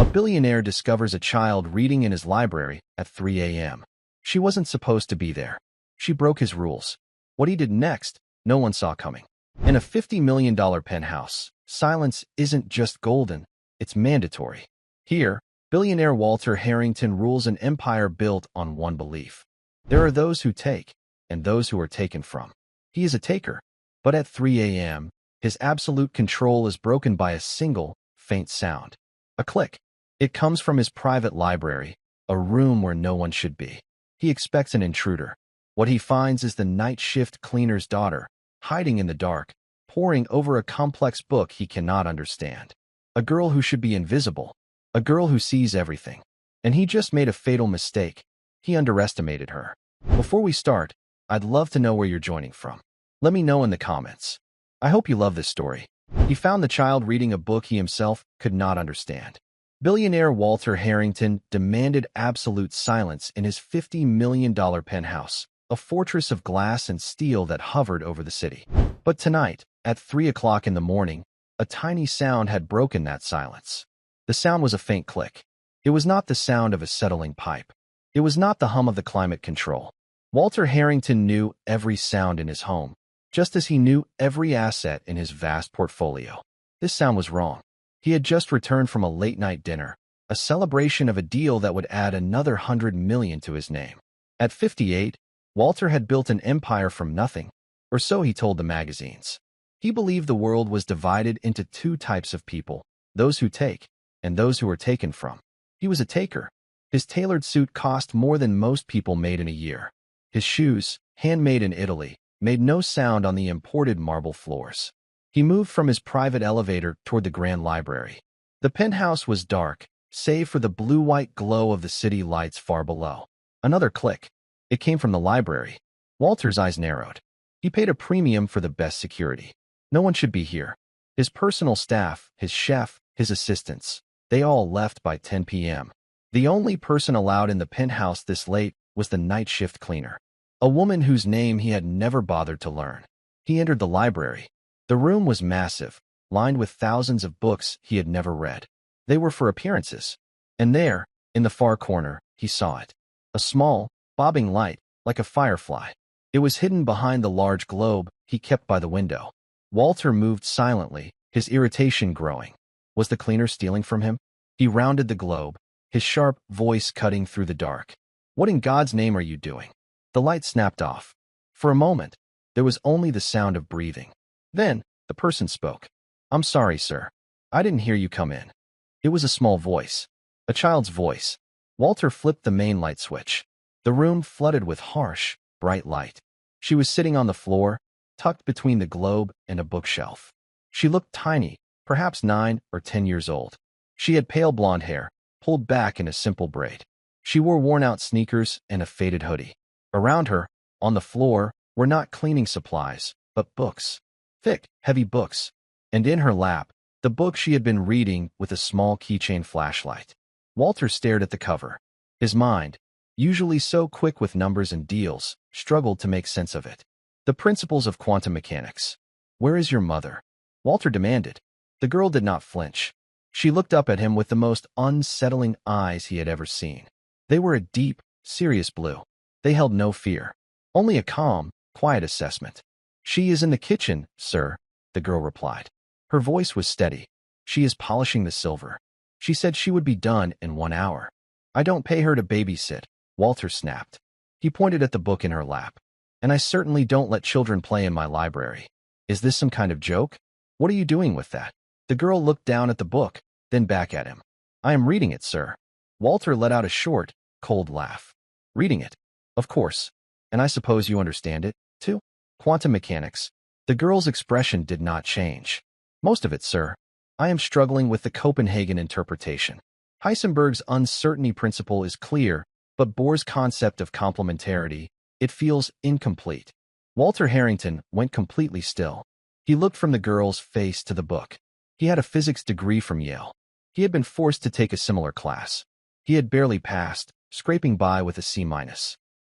A billionaire discovers a child reading in his library at 3 a.m. She wasn't supposed to be there. She broke his rules. What he did next, no one saw coming. In a $50 million penthouse, silence isn't just golden, it's mandatory. Here, billionaire Walter Harrington rules an empire built on one belief. There are those who take, and those who are taken from. He is a taker, but at 3 a.m., his absolute control is broken by a single, faint sound. A click. It comes from his private library, a room where no one should be. He expects an intruder. What he finds is the night shift cleaner's daughter, hiding in the dark, poring over a complex book he cannot understand. A girl who should be invisible. A girl who sees everything. And he just made a fatal mistake. He underestimated her. Before we start, I'd love to know where you're joining from. Let me know in the comments. I hope you love this story. He found the child reading a book he himself could not understand. Billionaire Walter Harrington demanded absolute silence in his $50 million penthouse, a fortress of glass and steel that hovered over the city. But tonight, at 3 o'clock in the morning, a tiny sound had broken that silence. The sound was a faint click. It was not the sound of a settling pipe. It was not the hum of the climate control. Walter Harrington knew every sound in his home, just as he knew every asset in his vast portfolio. This sound was wrong. He had just returned from a late-night dinner, a celebration of a deal that would add another $100 million to his name. At 58, Walter had built an empire from nothing, or so he told the magazines. He believed the world was divided into two types of people, those who take, and those who are taken from. He was a taker. His tailored suit cost more than most people made in a year. His shoes, handmade in Italy, made no sound on the imported marble floors. He moved from his private elevator toward the grand library. The penthouse was dark, save for the blue-white glow of the city lights far below. Another click. It came from the library. Walter's eyes narrowed. He paid a premium for the best security. No one should be here. His personal staff, his chef, his assistants, they all left by 10 p.m. The only person allowed in the penthouse this late was the night shift cleaner, a woman whose name he had never bothered to learn. He entered the library. The room was massive, lined with thousands of books he had never read. They were for appearances. And there, in the far corner, he saw it. A small, bobbing light, like a firefly. It was hidden behind the large globe he kept by the window. Walter moved silently, his irritation growing. Was the cleaner stealing from him? He rounded the globe, his sharp voice cutting through the dark. What in God's name are you doing? The light snapped off. For a moment, there was only the sound of breathing. Then, the person spoke. I'm sorry, sir. I didn't hear you come in. It was a small voice. A child's voice. Walter flipped the main light switch. The room flooded with harsh, bright light. She was sitting on the floor, tucked between the globe and a bookshelf. She looked tiny, perhaps 9 or 10 years old. She had pale blonde hair, pulled back in a simple braid. She wore worn-out sneakers and a faded hoodie. Around her, on the floor, were not cleaning supplies, but books. Thick, heavy books. And in her lap, the book she had been reading with a small keychain flashlight. Walter stared at the cover. His mind, usually so quick with numbers and deals, struggled to make sense of it. The principles of quantum mechanics. Where is your mother? Walter demanded. The girl did not flinch. She looked up at him with the most unsettling eyes he had ever seen. They were a deep, serious blue. They held no fear. Only a calm, quiet assessment. She is in the kitchen, sir, the girl replied. Her voice was steady. She is polishing the silver. She said she would be done in 1 hour. I don't pay her to babysit, Walter snapped. He pointed at the book in her lap. And I certainly don't let children play in my library. Is this some kind of joke? What are you doing with that? The girl looked down at the book, then back at him. I am reading it, sir. Walter let out a short, cold laugh. Reading it? Of course. And I suppose you understand it, too? Quantum mechanics. The girl's expression did not change. Most of it, sir. I am struggling with the Copenhagen interpretation. Heisenberg's uncertainty principle is clear, but Bohr's concept of complementarity, it feels incomplete. Walter Harrington went completely still. He looked from the girl's face to the book. He had a physics degree from Yale. He had been forced to take a similar class. He had barely passed, scraping by with a C-.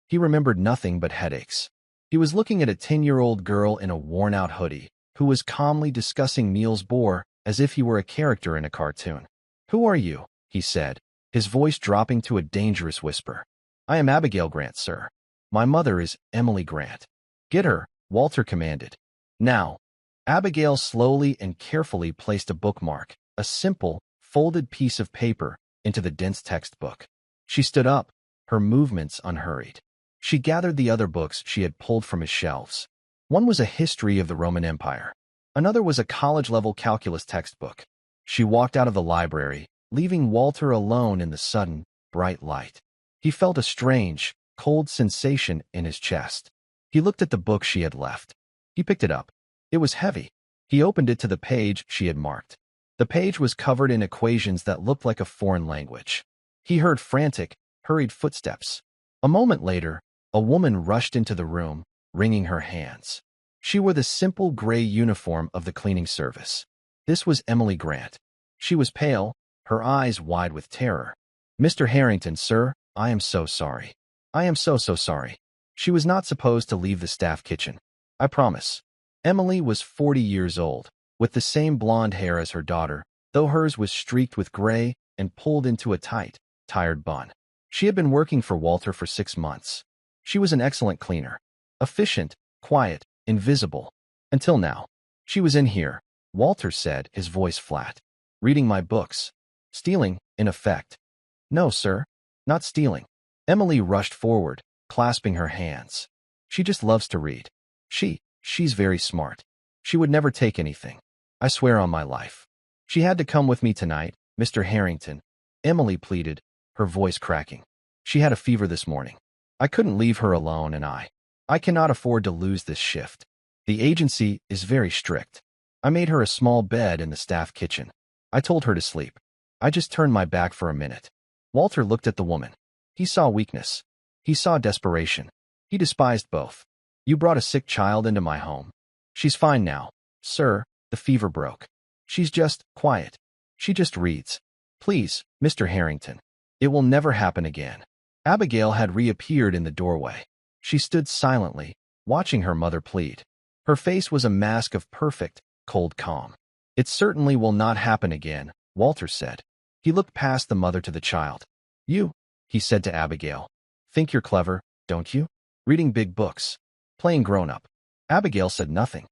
He remembered nothing but headaches. He was looking at a 10-year-old girl in a worn-out hoodie, who was calmly discussing Niels Bohr as if he were a character in a cartoon. Who are you? he said, his voice dropping to a dangerous whisper. I am Abigail Grant, sir. My mother is Emily Grant. Get her, Walter commanded. Now. Abigail slowly and carefully placed a bookmark, a simple, folded piece of paper, into the dense textbook. She stood up, her movements unhurried. She gathered the other books she had pulled from his shelves. One was a history of the Roman Empire. Another was a college-level calculus textbook. She walked out of the library, leaving Walter alone in the sudden, bright light. He felt a strange, cold sensation in his chest. He looked at the book she had left. He picked it up. It was heavy. He opened it to the page she had marked. The page was covered in equations that looked like a foreign language. He heard frantic, hurried footsteps. A moment later, a woman rushed into the room, wringing her hands. She wore the simple gray uniform of the cleaning service. This was Emily Grant. She was pale, her eyes wide with terror. Mr. Harrington, sir, I am so sorry. I am so sorry. She was not supposed to leave the staff kitchen. I promise. Emily was 40 years old, with the same blonde hair as her daughter, though hers was streaked with gray and pulled into a tight, tired bun. She had been working for Walter for 6 months. She was an excellent cleaner. Efficient, quiet, invisible. Until now. She was in here, Walter said, his voice flat. Reading my books. Stealing, in effect. No, sir. Not stealing. Emily rushed forward, clasping her hands. She just loves to read. She's very smart. She would never take anything. I swear on my life. She had to come with me tonight, Mr. Harrington. Emily pleaded, her voice cracking. She had a fever this morning. I couldn't leave her alone and I cannot afford to lose this shift. The agency is very strict. I made her a small bed in the staff kitchen. I told her to sleep. I just turned my back for a minute. Walter looked at the woman. He saw weakness. He saw desperation. He despised both. You brought a sick child into my home. She's fine now, sir. The fever broke. She's just quiet. She just reads. Please, Mr. Harrington. It will never happen again. Abigail had reappeared in the doorway. She stood silently, watching her mother plead. Her face was a mask of perfect, cold calm. It certainly will not happen again, Walter said. He looked past the mother to the child. You, he said to Abigail, think you're clever, don't you? Reading big books. Playing grown-up. Abigail said nothing.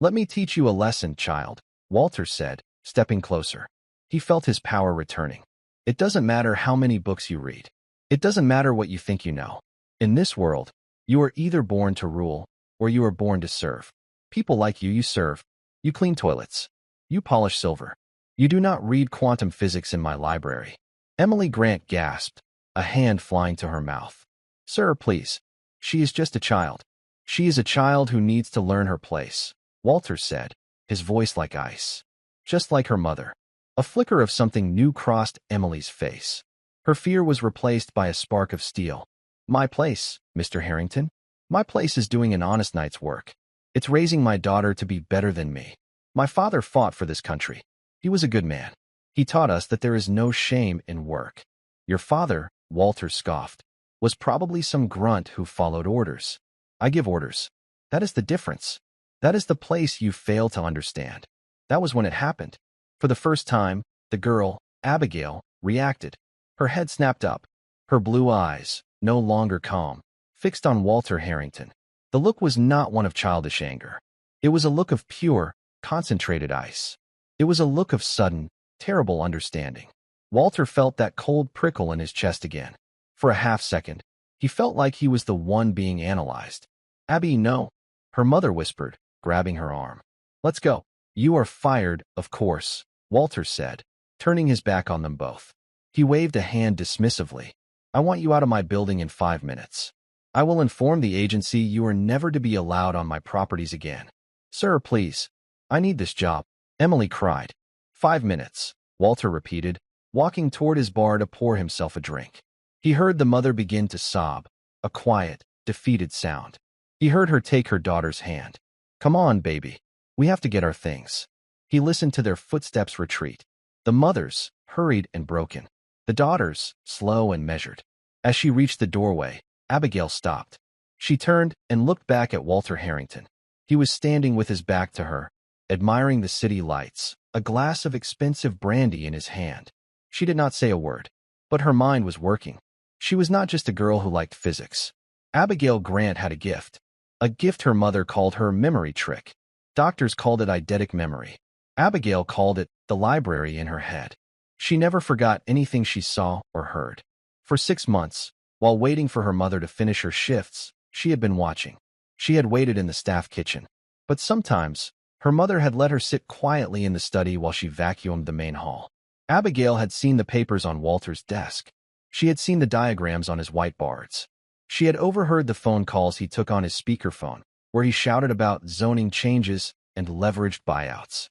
Let me teach you a lesson, child, Walter said, stepping closer. He felt his power returning. It doesn't matter how many books you read. It doesn't matter what you think you know. In this world, you are either born to rule, or you are born to serve. People like you serve. You clean toilets. You polish silver. You do not read quantum physics in my library. Emily Grant gasped, a hand flying to her mouth. Sir, please. She is just a child. She is a child who needs to learn her place, Walter said, his voice like ice. Just like her mother. A flicker of something new crossed Emily's face. Her fear was replaced by a spark of steel. My place, Mr. Harrington? My place is doing an honest night's work. It's raising my daughter to be better than me. My father fought for this country. He was a good man. He taught us that there is no shame in work. Your father, Walter scoffed, was probably some grunt who followed orders. I give orders. That is the difference. That is the place you fail to understand. That was when it happened. For the first time, the girl, Abigail, reacted. Her head snapped up. Her blue eyes, no longer calm, fixed on Walter Harrington. The look was not one of childish anger. It was a look of pure, concentrated ice. It was a look of sudden, terrible understanding. Walter felt that cold prickle in his chest again. For a half-second, he felt like he was the one being analyzed. Abby, no, her mother whispered, grabbing her arm. Let's go. You are fired, of course, Walter said, turning his back on them both. He waved a hand dismissively. I want you out of my building in 5 minutes. I will inform the agency you are never to be allowed on my properties again. Sir, please. I need this job, Emily cried. 5 minutes, Walter repeated, walking toward his bar to pour himself a drink. He heard the mother begin to sob, a quiet, defeated sound. He heard her take her daughter's hand. Come on, baby. We have to get our things. He listened to their footsteps retreat. The mother's, hurried and broken. The daughter's, slow and measured. As she reached the doorway, Abigail stopped. She turned and looked back at Walter Harrington. He was standing with his back to her, admiring the city lights, a glass of expensive brandy in his hand. She did not say a word, but her mind was working. She was not just a girl who liked physics. Abigail Grant had a gift. A gift her mother called her memory trick. Doctors called it eidetic memory. Abigail called it the library in her head. She never forgot anything she saw or heard. For 6 months, while waiting for her mother to finish her shifts, she had been watching. She had waited in the staff kitchen. But sometimes, her mother had let her sit quietly in the study while she vacuumed the main hall. Abigail had seen the papers on Walter's desk. She had seen the diagrams on his whiteboards. She had overheard the phone calls he took on his speakerphone, where he shouted about zoning changes and leveraged buyouts.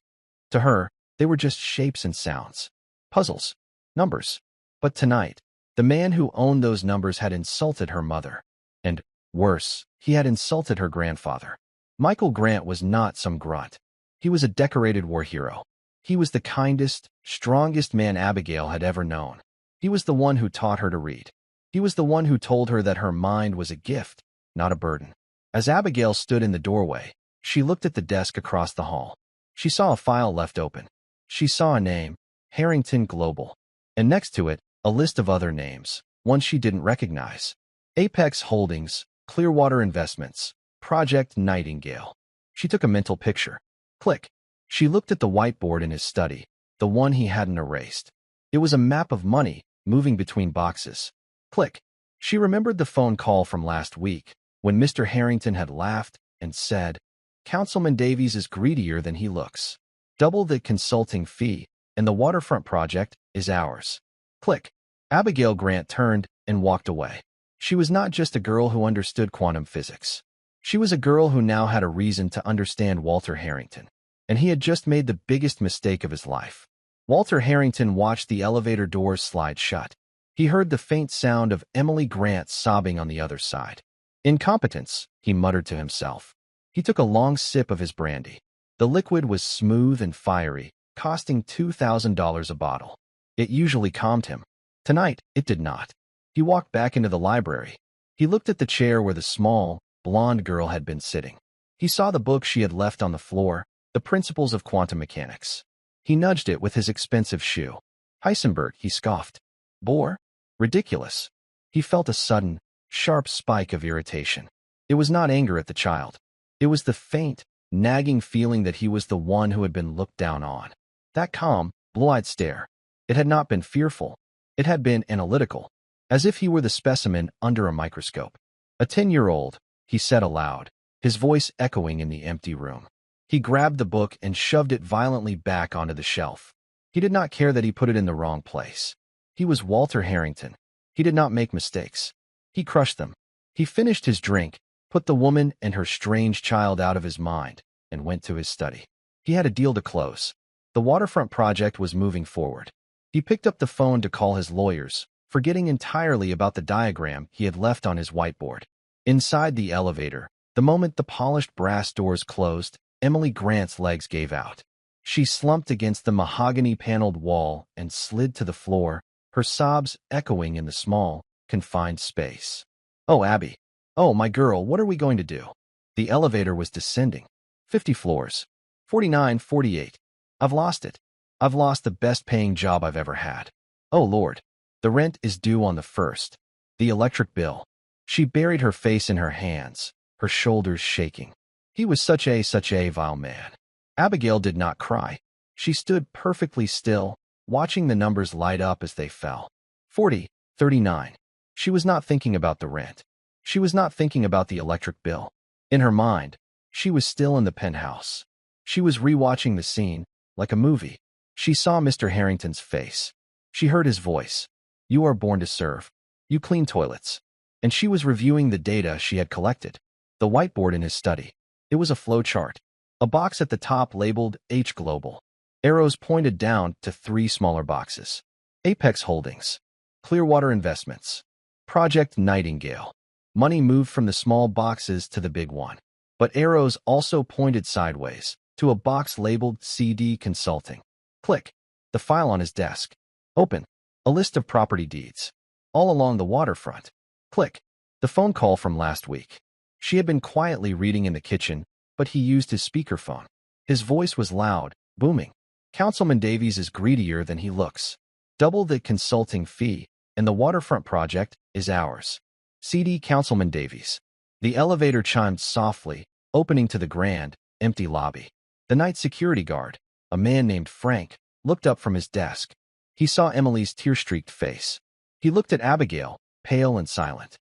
To her, they were just shapes and sounds, puzzles, numbers. But tonight, the man who owned those numbers had insulted her mother. And, worse, he had insulted her grandfather. Michael Grant was not some grunt. He was a decorated war hero. He was the kindest, strongest man Abigail had ever known. He was the one who taught her to read. He was the one who told her that her mind was a gift, not a burden. As Abigail stood in the doorway, she looked at the desk across the hall. She saw a file left open. She saw a name, Harrington Global, and next to it, a list of other names, ones she didn't recognize. Apex Holdings, Clearwater Investments, Project Nightingale. She took a mental picture. Click. She looked at the whiteboard in his study, the one he hadn't erased. It was a map of money, moving between boxes. Click. She remembered the phone call from last week, when Mr. Harrington had laughed and said, "Councilman Davies is greedier than he looks. Double the consulting fee, and the waterfront project is ours." Click. Abigail Grant turned and walked away. She was not just a girl who understood quantum physics. She was a girl who now had a reason to understand Walter Harrington. And he had just made the biggest mistake of his life. Walter Harrington watched the elevator doors slide shut. He heard the faint sound of Emily Grant sobbing on the other side. Incompetence, he muttered to himself. He took a long sip of his brandy. The liquid was smooth and fiery, costing $2,000 a bottle. It usually calmed him. Tonight, it did not. He walked back into the library. He looked at the chair where the small, blonde girl had been sitting. He saw the book she had left on the floor, The Principles of Quantum Mechanics. He nudged it with his expensive shoe. Heisenberg, he scoffed. Bore? Ridiculous. He felt a sudden, sharp spike of irritation. It was not anger at the child. It was the faint, nagging feeling that he was the one who had been looked down on. That calm, blue-eyed stare. It had not been fearful. It had been analytical, as if he were the specimen under a microscope. A 10-year-old, he said aloud, his voice echoing in the empty room. He grabbed the book and shoved it violently back onto the shelf. He did not care that he put it in the wrong place. He was Walter Harrington. He did not make mistakes. He crushed them. He finished his drink, put the woman and her strange child out of his mind, and went to his study. He had a deal to close. The waterfront project was moving forward. He picked up the phone to call his lawyers, forgetting entirely about the diagram he had left on his whiteboard. Inside the elevator, the moment the polished brass doors closed, Emily Grant's legs gave out. She slumped against the mahogany-paneled wall and slid to the floor, her sobs echoing in the small, confined space. "Oh, Abby. Oh, my girl, what are we going to do?" The elevator was descending. 50 floors. 49, 48. I've lost it. I've lost the best-paying job I've ever had. Oh, Lord. The rent is due on the 1st. The electric bill. She buried her face in her hands, her shoulders shaking. He was such a vile man. Abigail did not cry. She stood perfectly still, watching the numbers light up as they fell. 40, 39. She was not thinking about the rent. She was not thinking about the electric bill. In her mind, she was still in the penthouse. She was rewatching the scene, like a movie. She saw Mr. Harrington's face. She heard his voice. "You are born to serve. You clean toilets." And she was reviewing the data she had collected. The whiteboard in his study. It was a flow chart. A box at the top labeled H Global. Arrows pointed down to 3 smaller boxes. Apex Holdings. Clearwater Investments. Project Nightingale. Money moved from the small boxes to the big one. But arrows also pointed sideways to a box labeled CD Consulting. Click. The file on his desk. Open. A list of property deeds. All along the waterfront. Click. The phone call from last week. She had been quietly reading in the kitchen, but he used his speakerphone. His voice was loud, booming. "Councilman Davies is greedier than he looks. Double the consulting fee, and the waterfront project is ours. CD Councilman Davies. The elevator chimed softly, opening to the grand, empty lobby. The night security guard, a man named Frank, looked up from his desk. He saw Emily's tear-streaked face. He looked at Abigail, pale and silent.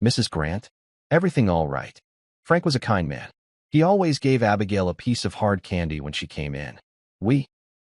Mrs. Grant? Everything all right. Frank was a kind man. He always gave Abigail a piece of hard candy when she came in.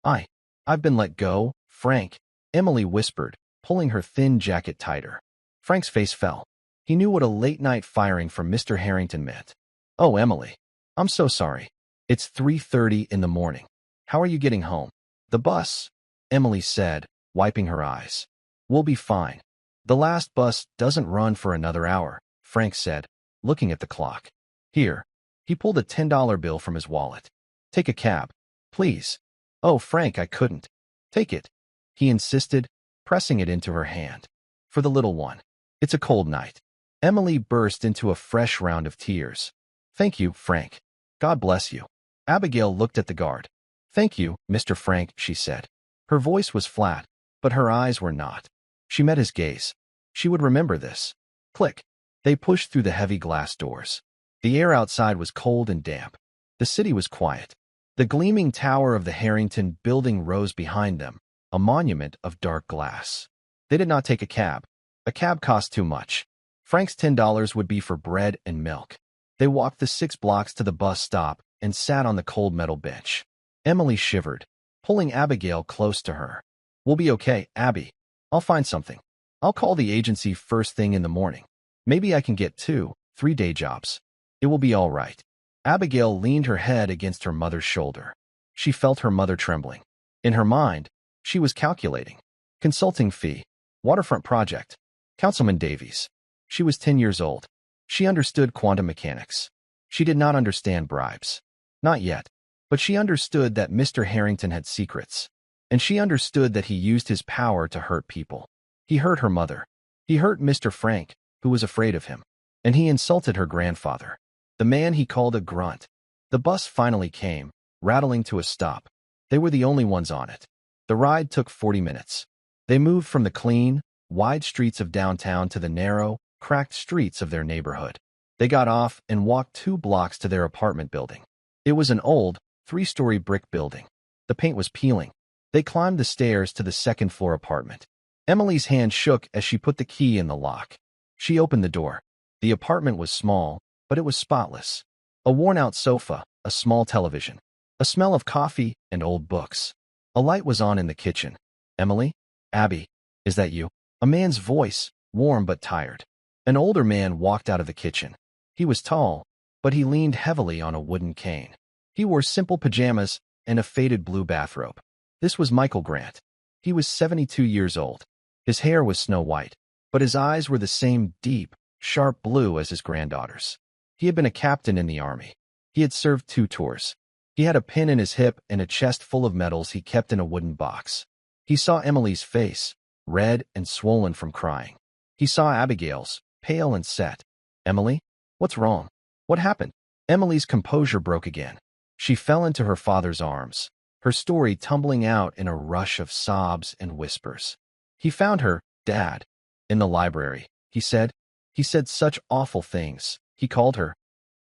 I've been let go, Frank, Emily whispered, pulling her thin jacket tighter. Frank's face fell. He knew what a late-night firing from Mr. Harrington meant. Oh, Emily. I'm so sorry. It's 3:30 in the morning. How are you getting home? The bus, Emily said, wiping her eyes. We'll be fine. The last bus doesn't run for another hour, Frank said, looking at the clock. Here. He pulled a $10 bill from his wallet. Take a cab, please. Oh, Frank, I couldn't. Take it, he insisted, pressing it into her hand. For the little one. It's a cold night. Emily burst into a fresh round of tears. Thank you, Frank. God bless you. Abigail looked at the guard. Thank you, Mr. Frank, she said. Her voice was flat, but her eyes were not. She met his gaze. She would remember this. Click. They pushed through the heavy glass doors. The air outside was cold and damp. The city was quiet. The gleaming tower of the Harrington building rose behind them, a monument of dark glass. They did not take a cab. A cab cost too much. Frank's $10 would be for bread and milk. They walked the 6 blocks to the bus stop and sat on the cold metal bench. Emily shivered, pulling Abigail close to her. We'll be okay, Abby. I'll find something. I'll call the agency first thing in the morning. Maybe I can get 2, 3 day jobs. It will be all right. Abigail leaned her head against her mother's shoulder. She felt her mother trembling. In her mind, she was calculating. Consulting fee. Waterfront project. Councilman Davies. She was 10 years old. She understood quantum mechanics. She did not understand bribes. Not yet. But she understood that Mr. Harrington had secrets. And she understood that he used his power to hurt people. He hurt her mother. He hurt Mr. Frank, who was afraid of him. And he insulted her grandfather. The man he called a grunt. The bus finally came, rattling to a stop. They were the only ones on it. The ride took 40 minutes. They moved from the clean, wide streets of downtown to the narrow, cracked streets of their neighborhood. They got off and walked 2 blocks to their apartment building. It was an old, 3-story brick building. The paint was peeling. They climbed the stairs to the second-floor apartment. Emily's hand shook as she put the key in the lock. She opened the door. The apartment was small, but it was spotless. A worn-out sofa, a small television, a smell of coffee and old books. A light was on in the kitchen. Emily? Abby, is that you? A man's voice, warm but tired. An older man walked out of the kitchen. He was tall, but he leaned heavily on a wooden cane. He wore simple pajamas and a faded blue bathrobe. This was Michael Grant. He was 72 years old. His hair was snow white, but his eyes were the same deep, sharp blue as his granddaughter's. He had been a captain in the army. He had served 2 tours. He had a pin in his hip and a chest full of medals he kept in a wooden box. He saw Emily's face, red and swollen from crying. He saw Abigail's, pale and set. Emily? What's wrong? What happened? Emily's composure broke again. She fell into her father's arms, her story tumbling out in a rush of sobs and whispers. He found her, Dad, in the library, he said. He said such awful things. He called her.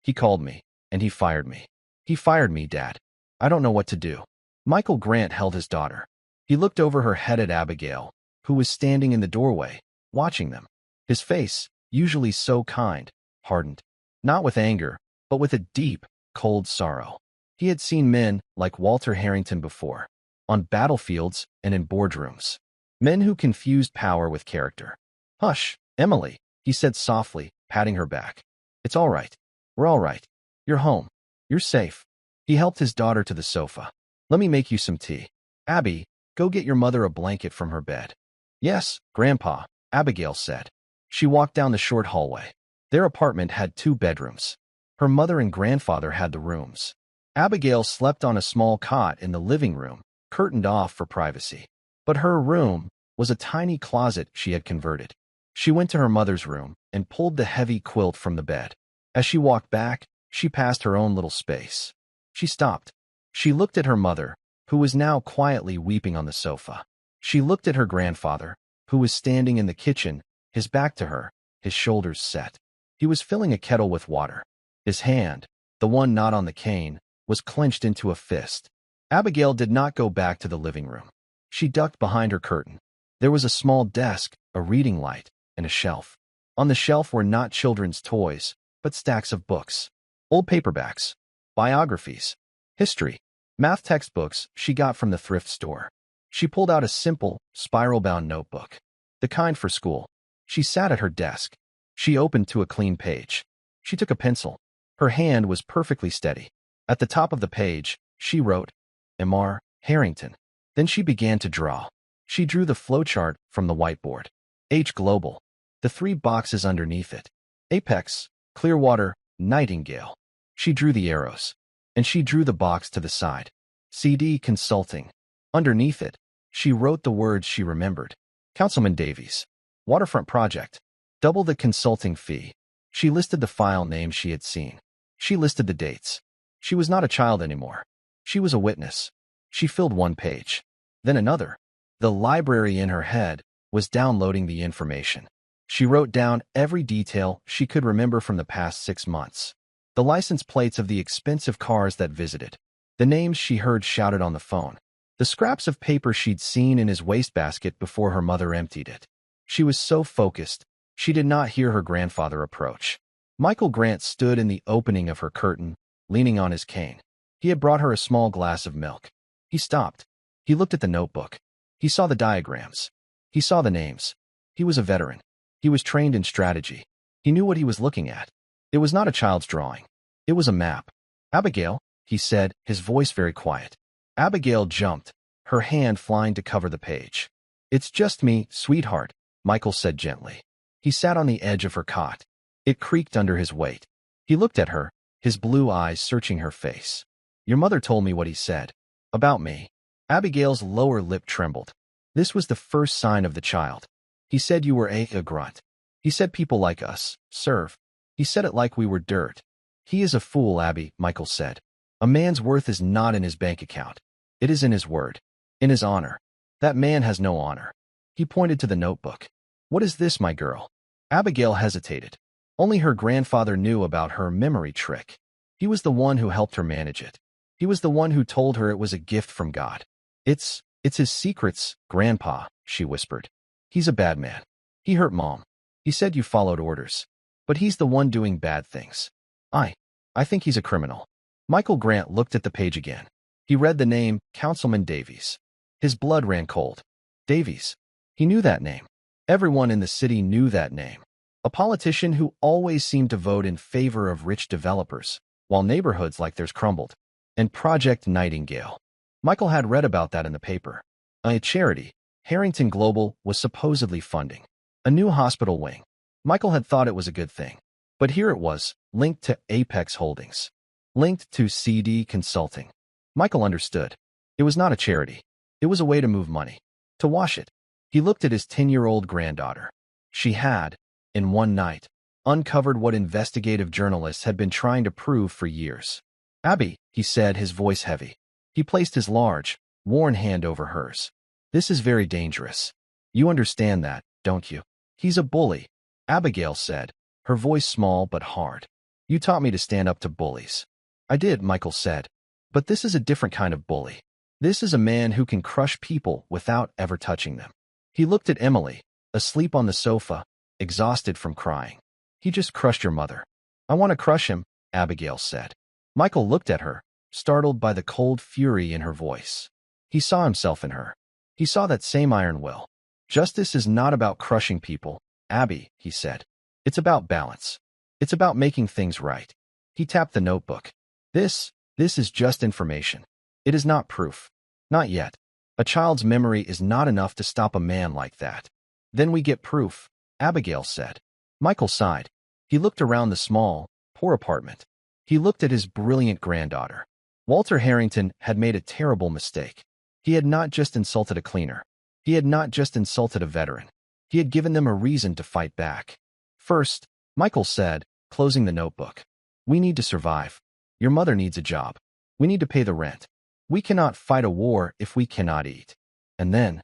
He called me, and he fired me. He fired me, Dad. I don't know what to do. Michael Grant held his daughter. He looked over her head at Abigail, who was standing in the doorway, watching them. His face, usually so kind, hardened. Not with anger, but with a deep, cold sorrow. He had seen men like Walter Harrington before, on battlefields and in boardrooms. Men who confused power with character. Hush, Emily, he said softly, patting her back. It's all right. We're all right. You're home. You're safe. He helped his daughter to the sofa. Let me make you some tea. Abby, go get your mother a blanket from her bed. Yes, Grandpa, Abigail said. She walked down the short hallway. Their apartment had 2 bedrooms. Her mother and grandfather had the rooms. Abigail slept on a small cot in the living room, curtained off for privacy. But her room was a tiny closet she had converted. She went to her mother's room and pulled the heavy quilt from the bed. As she walked back, she passed her own little space. She stopped. She looked at her mother, who was now quietly weeping on the sofa. She looked at her grandfather, who was standing in the kitchen, his back to her, his shoulders set. He was filling a kettle with water. His hand, the one not on the cane, was clenched into a fist. Abigail did not go back to the living room. She ducked behind her curtain. There was a small desk, a reading light, and a shelf. On the shelf were not children's toys, but stacks of books. Old paperbacks, biographies, history, math textbooks she got from the thrift store. She pulled out a simple, spiral-bound notebook, the kind for school. She sat at her desk. She opened to a clean page. She took a pencil. Her hand was perfectly steady. At the top of the page, she wrote, M.R. Harrington. Then she began to draw. She drew the flowchart from the whiteboard. H Global. The 3 boxes underneath it. Apex, Clearwater, Nightingale. She drew the arrows. And she drew the box to the side. CD Consulting. Underneath it, she wrote the words she remembered. Councilman Davies. Waterfront Project. Double the consulting fee. She listed the file names she had seen. She listed the dates. She was not a child anymore. She was a witness. She filled one page. Then another. The library in her head was downloading the information. She wrote down every detail she could remember from the past 6 months. The license plates of the expensive cars that visited. The names she heard shouted on the phone. The scraps of paper she'd seen in his wastebasket before her mother emptied it. She was so focused, she did not hear her grandfather approach. Michael Grant stood in the opening of her curtain, leaning on his cane. He had brought her a small glass of milk. He stopped. He looked at the notebook. He saw the diagrams. He saw the names. He was a veteran. He was trained in strategy. He knew what he was looking at. It was not a child's drawing. It was a map. Abigail, he said, his voice very quiet. Abigail jumped, her hand flying to cover the page. It's just me, sweetheart, Michael said gently. He sat on the edge of her cot. It creaked under his weight. He looked at her, his blue eyes searching her face. Your mother told me what he said. About me. Abigail's lower lip trembled. This was the first sign of the child. He said you were a grunt. He said people like us serve. He said it like we were dirt. He is a fool, Abby, Michael said. A man's worth is not in his bank account. It is in his word. In his honor. That man has no honor. He pointed to the notebook. What is this, my girl? Abigail hesitated. Only her grandfather knew about her memory trick. He was the one who helped her manage it. He was the one who told her it was a gift from God. It's his secrets, Grandpa, she whispered. He's a bad man. He hurt Mom. He said you followed orders. But he's the one doing bad things. I think he's a criminal. Michael Grant looked at the page again. He read the name, Councilman Davies. His blood ran cold. Davies. He knew that name. Everyone in the city knew that name. A politician who always seemed to vote in favor of rich developers, while neighborhoods like theirs crumbled. And Project Nightingale. Michael had read about that in the paper. A charity, Harrington Global, was supposedly funding a new hospital wing. Michael had thought it was a good thing. But here it was, linked to Apex Holdings. Linked to CD Consulting. Michael understood. It was not a charity. It was a way to move money. To wash it. He looked at his 10-year-old granddaughter. She had, in one night, uncovered what investigative journalists had been trying to prove for years. Abby, he said, his voice heavy. He placed his large, worn hand over hers. This is very dangerous. You understand that, don't you? He's a bully, Abigail said, her voice small but hard. You taught me to stand up to bullies. I did, Michael said. But this is a different kind of bully. This is a man who can crush people without ever touching them. He looked at Emily, asleep on the sofa, exhausted from crying. He just crushed your mother. I want to crush him, Abigail said. Michael looked at her, startled by the cold fury in her voice. He saw himself in her. He saw that same iron will. Justice is not about crushing people, Abby, he said. It's about balance. It's about making things right. He tapped the notebook. This is just information. It is not proof. Not yet. A child's memory is not enough to stop a man like that. Then we get proof, Abigail said. Michael sighed. He looked around the small, poor apartment. He looked at his brilliant granddaughter. Walter Harrington had made a terrible mistake. He had not just insulted a cleaner. He had not just insulted a veteran. He had given them a reason to fight back. First, Michael said, closing the notebook. We need to survive. Your mother needs a job. We need to pay the rent. We cannot fight a war if we cannot eat. And then,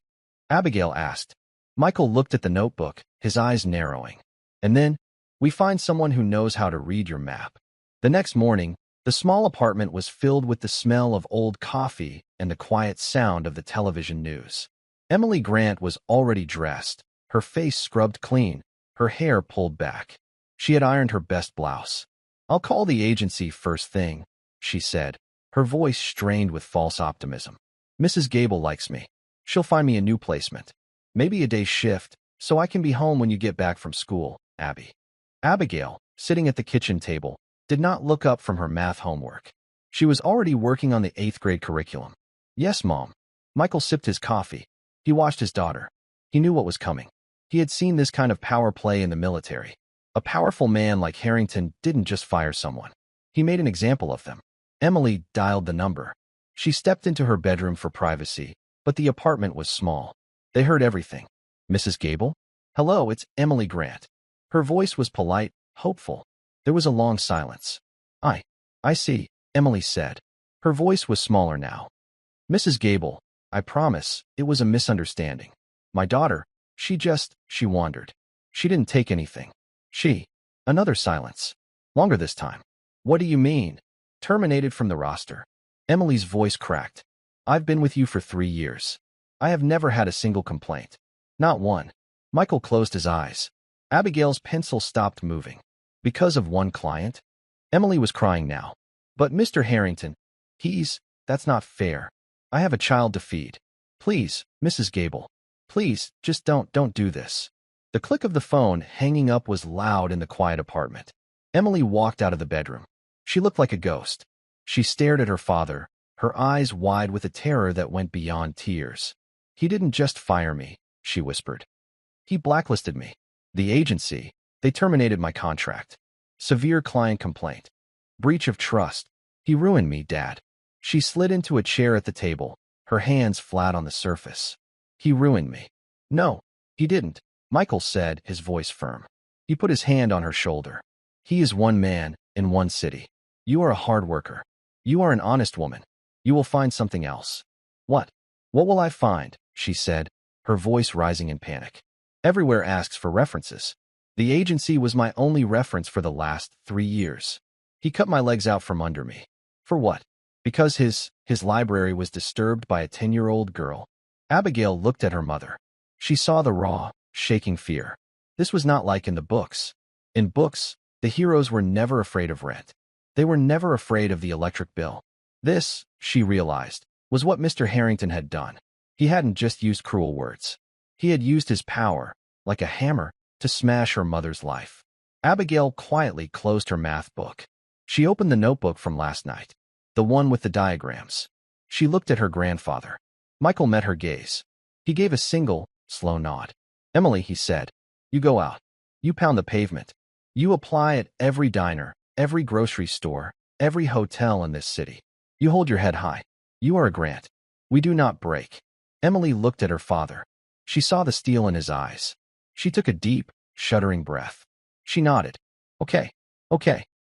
Abigail asked. Michael looked at the notebook, his eyes narrowing. And then, we find someone who knows how to read your map. The next morning, the small apartment was filled with the smell of old coffee and the quiet sound of the television news. Emily Grant was already dressed, her face scrubbed clean, her hair pulled back. She had ironed her best blouse. "I'll call the agency first thing," she said, her voice strained with false optimism. "Mrs. Gable likes me. She'll find me a new placement. Maybe a day shift, so I can be home when you get back from school, Abby." Abigail, sitting at the kitchen table, did not look up from her math homework. She was already working on the 8th grade curriculum. "Yes, Mom." Michael sipped his coffee. He watched his daughter. He knew what was coming. He had seen this kind of power play in the military. A powerful man like Harrington didn't just fire someone. He made an example of them. Emily dialed the number. She stepped into her bedroom for privacy, but the apartment was small. They heard everything. "Mrs. Gable?" "Hello, it's Emily Grant." Her voice was polite, hopeful. There was a long silence. I see," Emily said. Her voice was smaller now. "Mrs. Gable, I promise, it was a misunderstanding. My daughter, she wandered. She didn't take anything. Another silence. Longer this time. "What do you mean?" "Terminated from the roster." Emily's voice cracked. "I've been with you for 3 years. I have never had a single complaint. Not one." Michael closed his eyes. Abigail's pencil stopped moving. "Because of one client?" Emily was crying now. "But Mr. Harrington, that's not fair. I have a child to feed. Please, Mrs. Gable. Please, just don't do this." The click of the phone hanging up was loud in the quiet apartment. Emily walked out of the bedroom. She looked like a ghost. She stared at her father, her eyes wide with a terror that went beyond tears. "He didn't just fire me," she whispered. "He blacklisted me. The agency, they terminated my contract. Severe client complaint. Breach of trust. He ruined me, Dad." She slid into a chair at the table, her hands flat on the surface. "He ruined me." "No, he didn't," Michael said, his voice firm. He put his hand on her shoulder. "He is one man, in one city. You are a hard worker. You are an honest woman. You will find something else." "What? What will I find?" she said, her voice rising in panic. "Everywhere asks for references. The agency was my only reference for the last 3 years. He cut my legs out from under me. For what? Because his library was disturbed by a 10-year-old girl." Abigail looked at her mother. She saw the raw, shaking fear. This was not like in the books. In books, the heroes were never afraid of rent. They were never afraid of the electric bill. This, she realized, was what Mr. Harrington had done. He hadn't just used cruel words. He had used his power, like a hammer, to smash her mother's life. Abigail quietly closed her math book. She opened the notebook from last night, the one with the diagrams. She looked at her grandfather. Michael met her gaze. He gave a single, slow nod. "Emily," he said, "you go out. You pound the pavement. You apply at every diner, every grocery store, every hotel in this city. You hold your head high. You are a Grant. We do not break." Emily looked at her father. She saw the steel in his eyes. She took a deep, shuddering breath. She nodded. Okay,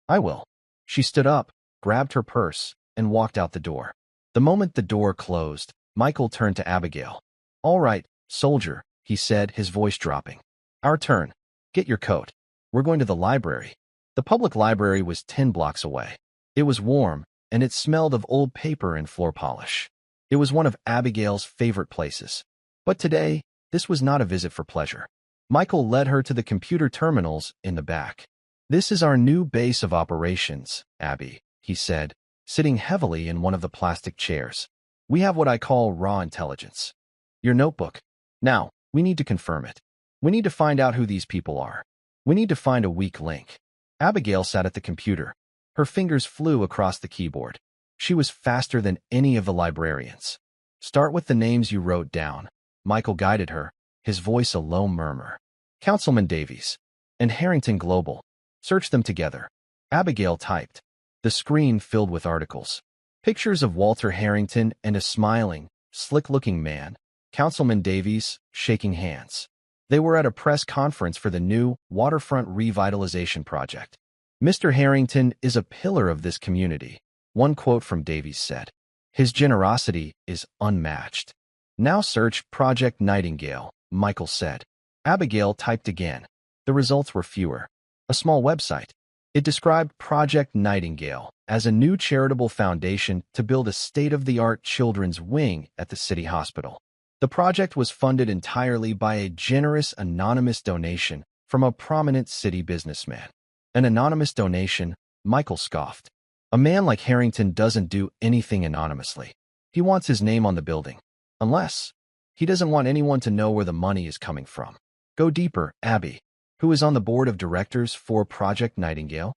I will." She stood up, grabbed her purse, and walked out the door. The moment the door closed, Michael turned to Abigail. "All right, soldier," he said, his voice dropping. "Our turn. Get your coat. We're going to the library." The public library was 10 blocks away. It was warm, and it smelled of old paper and floor polish. It was one of Abigail's favorite places. But today, this was not a visit for pleasure. Michael led her to the computer terminals in the back. "This is our new base of operations, Abby," he said, sitting heavily in one of the plastic chairs. "We have what I call raw intelligence. Your notebook. Now, we need to confirm it. We need to find out who these people are. We need to find a weak link." Abigail sat at the computer. Her fingers flew across the keyboard. She was faster than any of the librarians. "Start with the names you wrote down." Michael guided her, his voice a low murmur. "Councilman Davies and Harrington Global. Search them together." Abigail typed. The screen filled with articles. Pictures of Walter Harrington and a smiling, slick-looking man, Councilman Davies, shaking hands. They were at a press conference for the new waterfront revitalization project. "Mr. Harrington is a pillar of this community," one quote from Davies said. "His generosity is unmatched." Now search Project Nightingale, Michael said. Abigail typed again. The results were fewer. A small website. It described Project Nightingale as a new charitable foundation to build a state-of-the-art children's wing at the city hospital. The project was funded entirely by a generous anonymous donation from a prominent city businessman. An anonymous donation, Michael scoffed. A man like Harrington doesn't do anything anonymously. He wants his name on the building. Unless he doesn't want anyone to know where the money is coming from. Go deeper, Abby, who is on the board of directors for Project Nightingale.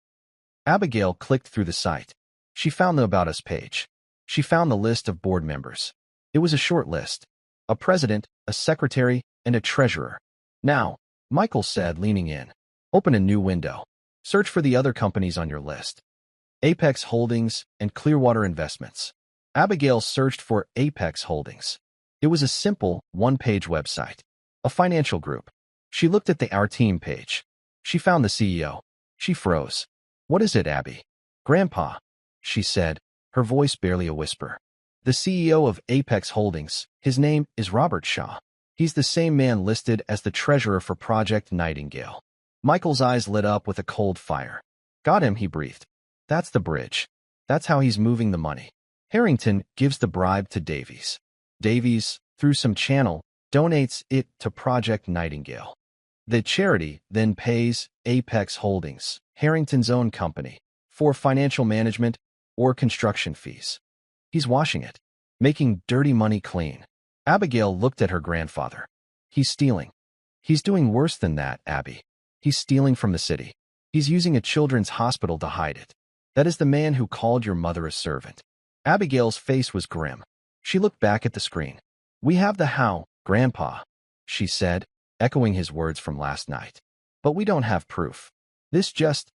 Abigail clicked through the site. She found the About Us page. She found the list of board members. It was a short list. A president, a secretary, and a treasurer. Now, Michael said, leaning in. Open a new window. Search for the other companies on your list. Apex Holdings and Clearwater Investments. Abigail searched for Apex Holdings. It was a simple, one-page website. A financial group. She looked at the Our Team page. She found the CEO. She froze. What is it, Abby? Grandpa, she said, her voice barely a whisper. The CEO of Apex Holdings, his name is Robert Shaw. He's the same man listed as the treasurer for Project Nightingale. Michael's eyes lit up with a cold fire. Got him, he breathed. That's the bridge. That's how he's moving the money. Harrington gives the bribe to Davies. Davies, through some channel, donates it to Project Nightingale. The charity then pays Apex Holdings, Harrington's own company, for financial management or construction fees. He's washing it, making dirty money clean. Abigail looked at her grandfather. He's stealing. He's doing worse than that, Abby. He's stealing from the city. He's using a children's hospital to hide it. That is the man who called your mother a servant. Abigail's face was grim. She looked back at the screen. We have the how, Grandpa, she said, echoing his words from last night. But we don't have proof. This just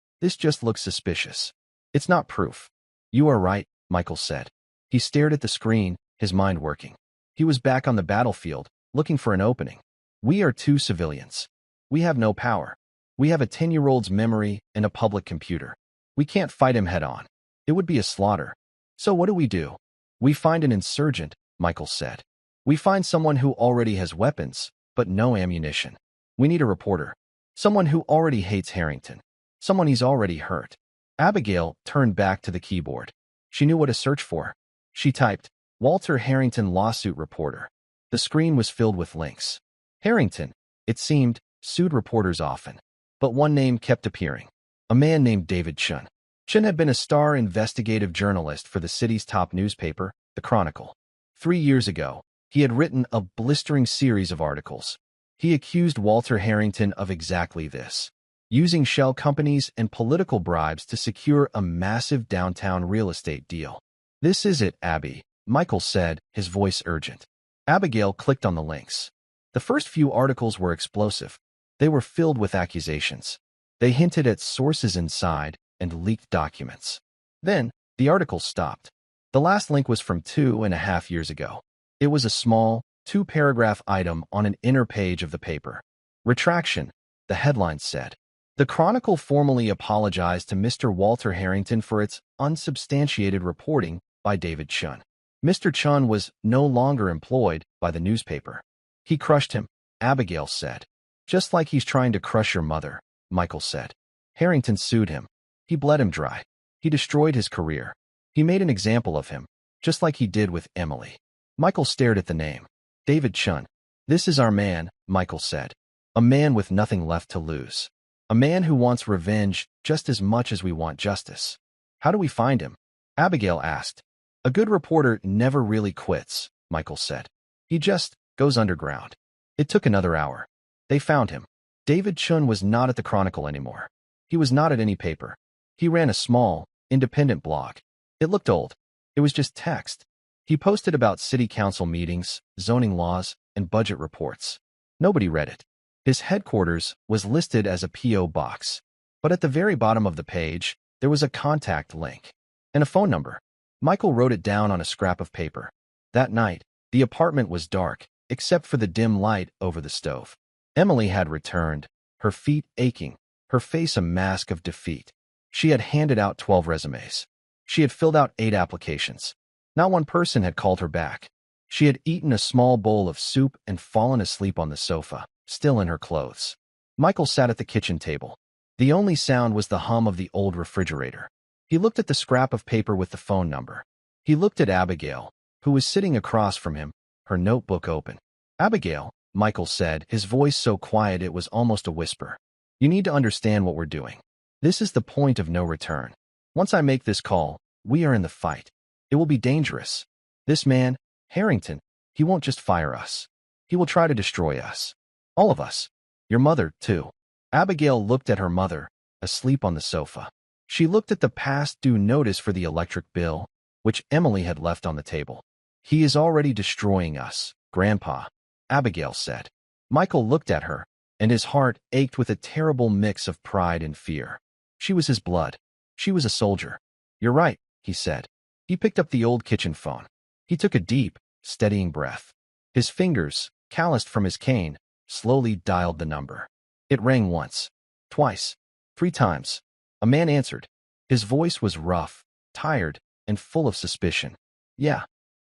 looks suspicious. It's not proof. You are right, Michael said. He stared at the screen, his mind working. He was back on the battlefield, looking for an opening. We are two civilians. We have no power. We have a 10-year-old's memory and a public computer. We can't fight him head-on. It would be a slaughter. So what do? We find an insurgent, Michael said. We find someone who already has weapons, but no ammunition. We need a reporter. Someone who already hates Harrington. Someone he's already hurt. Abigail turned back to the keyboard. She knew what to search for. She typed, Walter Harrington lawsuit reporter. The screen was filled with links. Harrington, it seemed, sued reporters often. But one name kept appearing. A man named David Chun. Chun had been a star investigative journalist for the city's top newspaper, The Chronicle. 3 years ago, he had written a blistering series of articles. He accused Walter Harrington of exactly this, using shell companies and political bribes to secure a massive downtown real estate deal. This is it, Abby, Michael said, his voice urgent. Abigail clicked on the links. The first few articles were explosive. They were filled with accusations. They hinted at sources inside and leaked documents. Then, the article stopped. The last link was from 2.5 years ago. It was a small, 2-paragraph item on an inner page of the paper. Retraction, the headline said. The Chronicle formally apologized to Mr. Walter Harrington for its unsubstantiated reporting by David Chun. Mr. Chun was no longer employed by the newspaper. He crushed him, Abigail said. Just like he's trying to crush your mother, Michael said. Harrington sued him. He bled him dry. He destroyed his career. He made an example of him, just like he did with Emily. Michael stared at the name. David Chun. This is our man, Michael said. A man with nothing left to lose. A man who wants revenge just as much as we want justice. How do we find him? Abigail asked. A good reporter never really quits, Michael said. He just goes underground. It took another hour. They found him. David Chun was not at the Chronicle anymore. He was not at any paper. He ran a small, independent blog. It looked old. It was just text. He posted about city council meetings, zoning laws, and budget reports. Nobody read it. His headquarters was listed as a P.O. box. But at the very bottom of the page, there was a contact link and a phone number. Michael wrote it down on a scrap of paper. That night, the apartment was dark, except for the dim light over the stove. Emily had returned, her feet aching, her face a mask of defeat. She had handed out 12 resumes. She had filled out 8 applications. Not one person had called her back. She had eaten a small bowl of soup and fallen asleep on the sofa, still in her clothes. Michael sat at the kitchen table. The only sound was the hum of the old refrigerator. He looked at the scrap of paper with the phone number. He looked at Abigail, who was sitting across from him, her notebook open. "Abigail," Michael said, his voice so quiet it was almost a whisper. "You need to understand what we're doing. This is the point of no return. Once I make this call, we are in the fight. It will be dangerous. This man, Harrington, he won't just fire us. He will try to destroy us. All of us. Your mother, too." Abigail looked at her mother, asleep on the sofa. She looked at the past due notice for the electric bill, which Emily had left on the table. "He is already destroying us, Grandpa," Abigail said. Michael looked at her, and his heart ached with a terrible mix of pride and fear. She was his blood. She was a soldier. "You're right," he said. He picked up the old kitchen phone. He took a deep, steadying breath. His fingers, calloused from his cane, slowly dialed the number. It rang once, twice, 3 times. A man answered. His voice was rough, tired, and full of suspicion. "Yeah.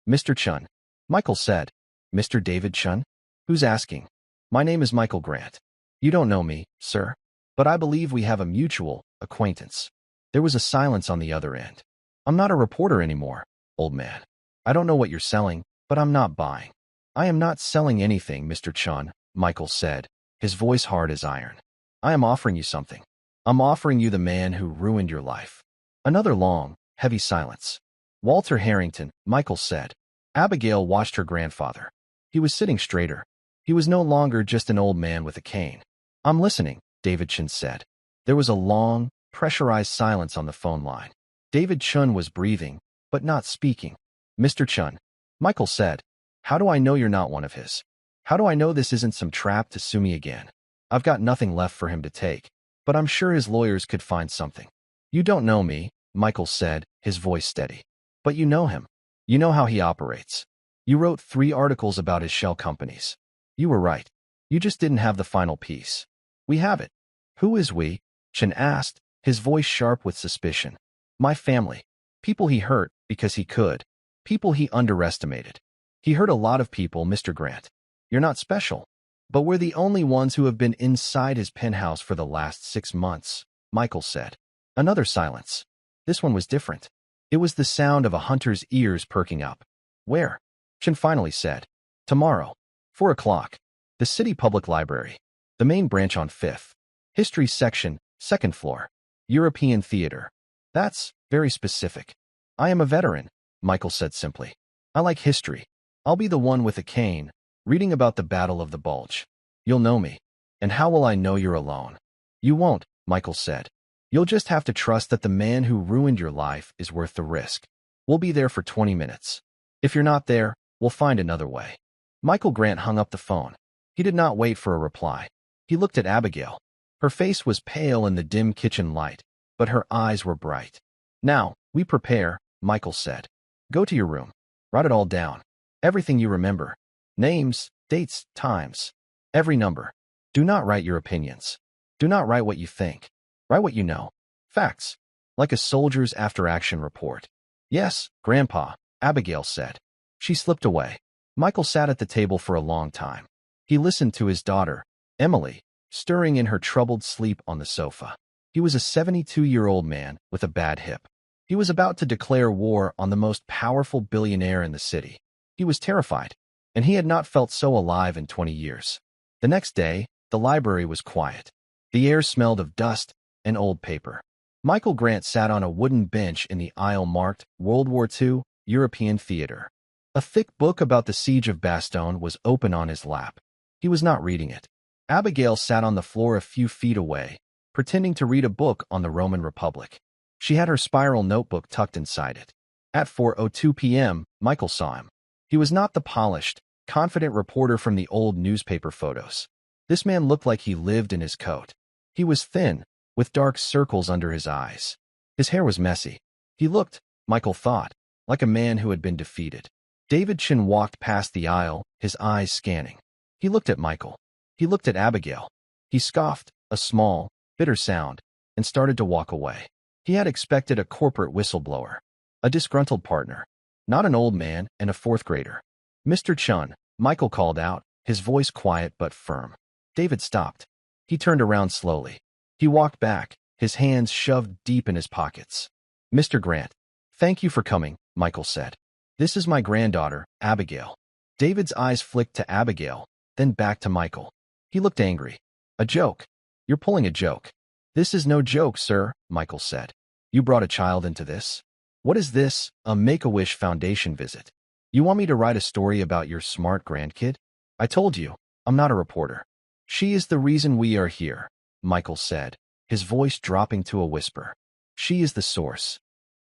Mr. Chun," Michael said. "Mr. David Chun? Who's asking?" "My name is Michael Grant. You don't know me, sir, but I believe we have a mutual acquaintance." There was a silence on the other end. "I'm not a reporter anymore, old man. I don't know what you're selling, but I'm not buying." "I am not selling anything, Mr. Chun," Michael said, his voice hard as iron. "I am offering you something. I'm offering you the man who ruined your life." Another long, heavy silence. "Walter Harrington," Michael said. Abigail watched her grandfather. He was sitting straighter. He was no longer just an old man with a cane. "I'm listening," David Chun said. There was a long, pressurized silence on the phone line. David Chun was breathing, but not speaking. "Mr. Chun," Michael said, "how do I know you're not one of his? How do I know this isn't some trap to sue me again? I've got nothing left for him to take, but I'm sure his lawyers could find something." "You don't know me," Michael said, his voice steady. "But you know him. You know how he operates. You wrote 3 articles about his shell companies. You were right. You just didn't have the final piece. We have it." "Who is we?" Chen asked, his voice sharp with suspicion. "My family. People he hurt because he could. People he underestimated. He hurt a lot of people, Mr. Grant. You're not special. But we're the only ones who have been inside his penthouse for the last 6 months," Michael said. Another silence. This one was different. It was the sound of a hunter's ears perking up. "Where?" Chen finally said. "Tomorrow. 4 o'clock. The City Public Library. The main branch on 5th. History section, 2nd floor. European Theater." "That's very specific." "I am a veteran," Michael said simply. "I like history. I'll be the one with a cane, reading about the Battle of the Bulge. You'll know me. And how will I know you're alone?" "You won't," Michael said. "You'll just have to trust that the man who ruined your life is worth the risk. We'll be there for 20 minutes. If you're not there, we'll find another way." Michael Grant hung up the phone. He did not wait for a reply. He looked at Abigail. Her face was pale in the dim kitchen light, but her eyes were bright. "Now, we prepare," Michael said. "Go to your room. Write it all down. Everything you remember. Names, dates, times. Every number. Do not write your opinions. Do not write what you think. Write what you know. Facts. Like a soldier's after-action report." "Yes, Grandpa," Abigail said. She slipped away. Michael sat at the table for a long time. He listened to his daughter, Emily, stirring in her troubled sleep on the sofa. He was a 72-year-old man with a bad hip. He was about to declare war on the most powerful billionaire in the city. He was terrified, and he had not felt so alive in 20 years. The next day, the library was quiet. The air smelled of dust and old paper. Michael Grant sat on a wooden bench in the aisle marked World War II, European Theater. A thick book about the Siege of Bastogne was open on his lap. He was not reading it. Abigail sat on the floor a few feet away, pretending to read a book on the Roman Republic. She had her spiral notebook tucked inside it. At 4:02 p.m., Michael saw him. He was not the polished, confident reporter from the old newspaper photos. This man looked like he lived in his coat. He was thin, with dark circles under his eyes. His hair was messy. He looked, Michael thought, like a man who had been defeated. David Chin walked past the aisle, his eyes scanning. He looked at Michael. He looked at Abigail. He scoffed, a small, bitter sound, and started to walk away. He had expected a corporate whistleblower, a disgruntled partner, not an old man and a 4th grader. Mr. Chun, Michael called out, his voice quiet but firm. David stopped. He turned around slowly. He walked back, his hands shoved deep in his pockets. Mr. Grant, thank you for coming, Michael said. This is my granddaughter, Abigail. David's eyes flicked to Abigail, then back to Michael. He looked angry. A joke. You're pulling a joke. This is no joke, sir, Michael said. You brought a child into this? What is this, a Make-A-Wish Foundation visit? You want me to write a story about your smart grandkid? I told you, I'm not a reporter. She is the reason we are here, Michael said, his voice dropping to a whisper. She is the source.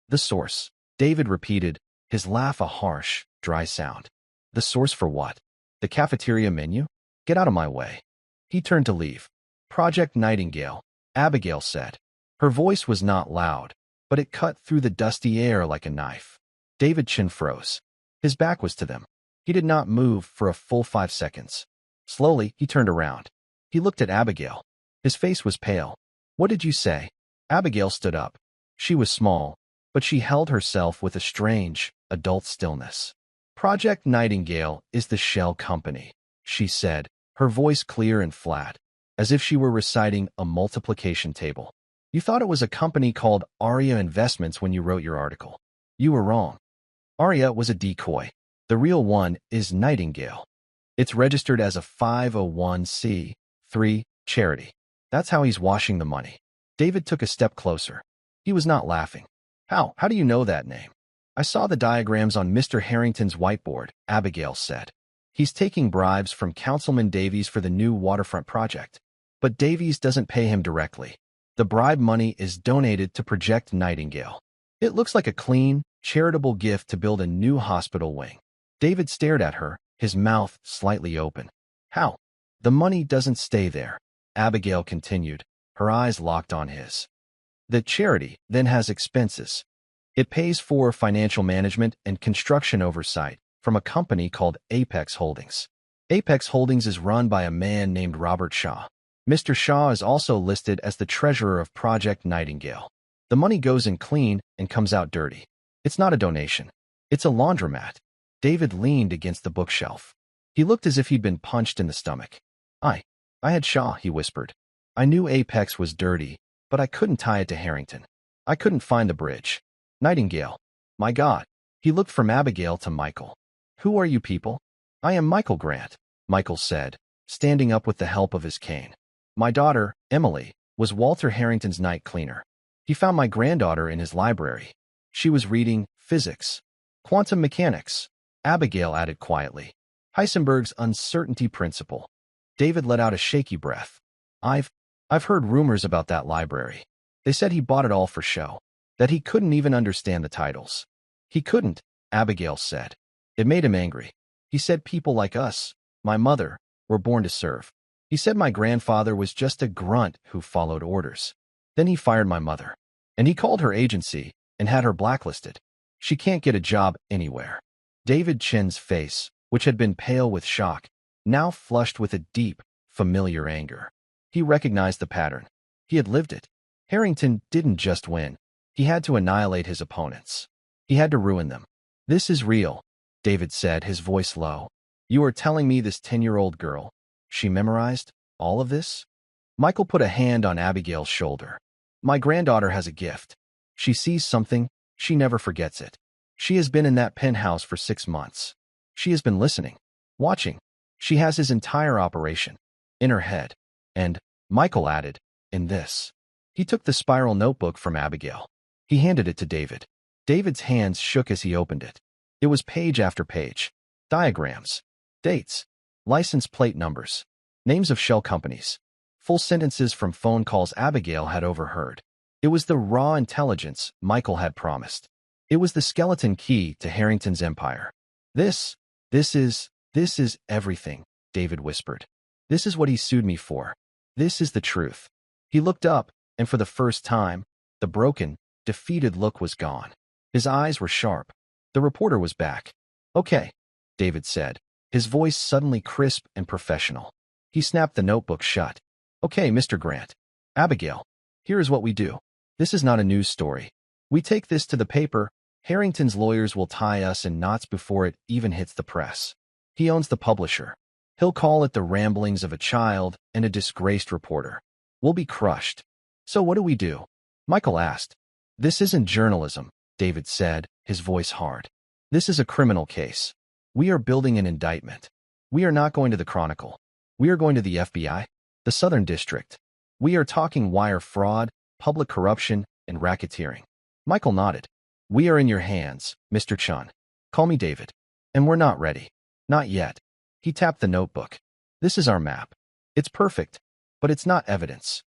The source, David repeated, his laugh a harsh, dry sound. The source for what? The cafeteria menu? Get out of my way. He turned to leave. Project Nightingale, Abigail said. Her voice was not loud, but it cut through the dusty air like a knife. David's chin froze. His back was to them. He did not move for a full 5 seconds. Slowly, he turned around. He looked at Abigail. His face was pale. What did you say? Abigail stood up. She was small, but she held herself with a strange, adult stillness. Project Nightingale is the shell company, she said, her voice clear and flat, as if she were reciting a multiplication table. You thought it was a company called Aria Investments when you wrote your article. You were wrong. Aria was a decoy. The real one is Nightingale. It's registered as a 501c3 charity. That's how he's washing the money. David took a step closer. He was not laughing. How do you know that name? I saw the diagrams on Mr. Harrington's whiteboard, Abigail said. He's taking bribes from Councilman Davies for the new waterfront project. But Davies doesn't pay him directly. The bribe money is donated to Project Nightingale. It looks like a clean, charitable gift to build a new hospital wing. David stared at her, his mouth slightly open. How? The money doesn't stay there, Abigail continued, her eyes locked on his. The charity then has expenses. It pays for financial management and construction oversight from a company called Apex Holdings. Apex Holdings is run by a man named Robert Shaw. Mr. Shaw is also listed as the treasurer of Project Nightingale. The money goes in clean and comes out dirty. It's not a donation. It's a laundromat. David leaned against the bookshelf. He looked as if he'd been punched in the stomach. I had Shaw, he whispered. I knew Apex was dirty, but I couldn't tie it to Harrington. I couldn't find the bridge. Nightingale. My God. He looked from Abigail to Michael. Who are you people? I am Michael Grant, Michael said, standing up with the help of his cane. My daughter, Emily, was Walter Harrington's night cleaner. He found my granddaughter in his library. She was reading physics. Quantum mechanics, Abigail added quietly. Heisenberg's uncertainty principle. David let out a shaky breath. I've heard rumors about that library. They said he bought it all for show. That he couldn't even understand the titles. He couldn't, Abigail said. It made him angry. He said people like us, my mother, were born to serve. He said my grandfather was just a grunt who followed orders. Then he fired my mother. And he called her agency and had her blacklisted. She can't get a job anywhere. David Chin's face, which had been pale with shock, now flushed with a deep, familiar anger. He recognized the pattern. He had lived it. Harrington didn't just win. He had to annihilate his opponents. He had to ruin them. This is real, David said, his voice low. You are telling me this 10-year-old girl, she memorized all of this? Michael put a hand on Abigail's shoulder. My granddaughter has a gift. She sees something, she never forgets it. She has been in that penthouse for 6 months. She has been listening, watching. She has his entire operation in her head. And, Michael added, in this. He took the spiral notebook from Abigail. He handed it to David. David's hands shook as he opened it. It was page after page. Diagrams, dates, license plate numbers, names of shell companies, full sentences from phone calls Abigail had overheard. It was the raw intelligence Michael had promised. It was the skeleton key to Harrington's empire. This is everything, David whispered. This is what he sued me for. This is the truth. He looked up, and for the first time, the broken, defeated look was gone. His eyes were sharp. The reporter was back. Okay, David said, his voice suddenly crisp and professional. He snapped the notebook shut. Okay, Mr. Grant. Abigail, here is what we do. This is not a news story. We take this to the paper. Harrington's lawyers will tie us in knots before it even hits the press. He owns the publisher. He'll call it the ramblings of a child and a disgraced reporter. We'll be crushed. So what do we do? Michael asked. This isn't journalism, David said, his voice hard. This is a criminal case. We are building an indictment. We are not going to the Chronicle. We are going to the FBI, the Southern District. We are talking wire fraud, public corruption, and racketeering. Michael nodded. We are in your hands, Mr. Chun. Call me David. And we're not ready. Not yet. He tapped the notebook. This is our map. It's perfect, but it's not evidence.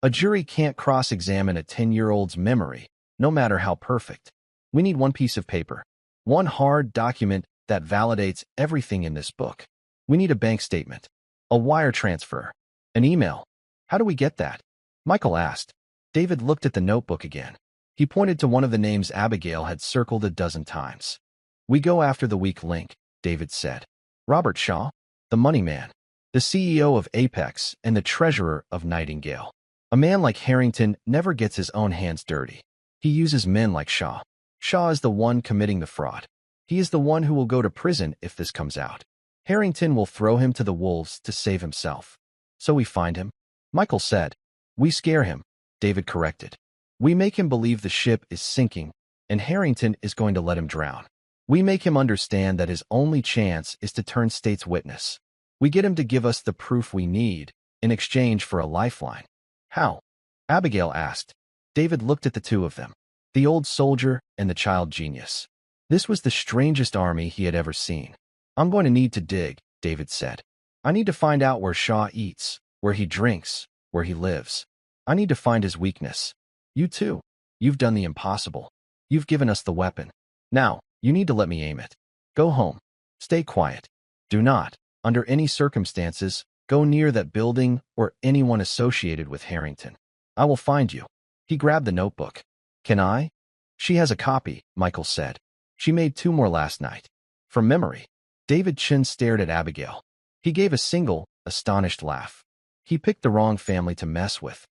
A jury can't cross-examine a 10-year-old's memory, no matter how perfect. We need one piece of paper, one hard document that validates everything in this book. We need a bank statement, a wire transfer, an email. How do we get that? Michael asked. David looked at the notebook again. He pointed to one of the names Abigail had circled a dozen times. We go after the weak link, David said. Robert Shaw, the money man, the CEO of Apex and the treasurer of Nightingale. A man like Harrington never gets his own hands dirty. He uses men like Shaw. Shaw is the one committing the fraud. He is the one who will go to prison if this comes out. Harrington will throw him to the wolves to save himself. So we find him? Michael said. We scare him, David corrected. We make him believe the ship is sinking, and Harrington is going to let him drown. We make him understand that his only chance is to turn state's witness. We get him to give us the proof we need in exchange for a lifeline. How? Abigail asked. David looked at the two of them, the old soldier and the child genius. This was the strangest army he had ever seen. I'm going to need to dig, David said. I need to find out where Shaw eats, where he drinks, where he lives. I need to find his weakness. You too. You've done the impossible. You've given us the weapon. Now, you need to let me aim it. Go home. Stay quiet. Do not, under any circumstances, go near that building or anyone associated with Harrington. I will find you. He grabbed the notebook. Can I? She has a copy, Michael said. She made 2 more last night. From memory. David Chin stared at Abigail. He gave a single, astonished laugh. He picked the wrong family to mess with.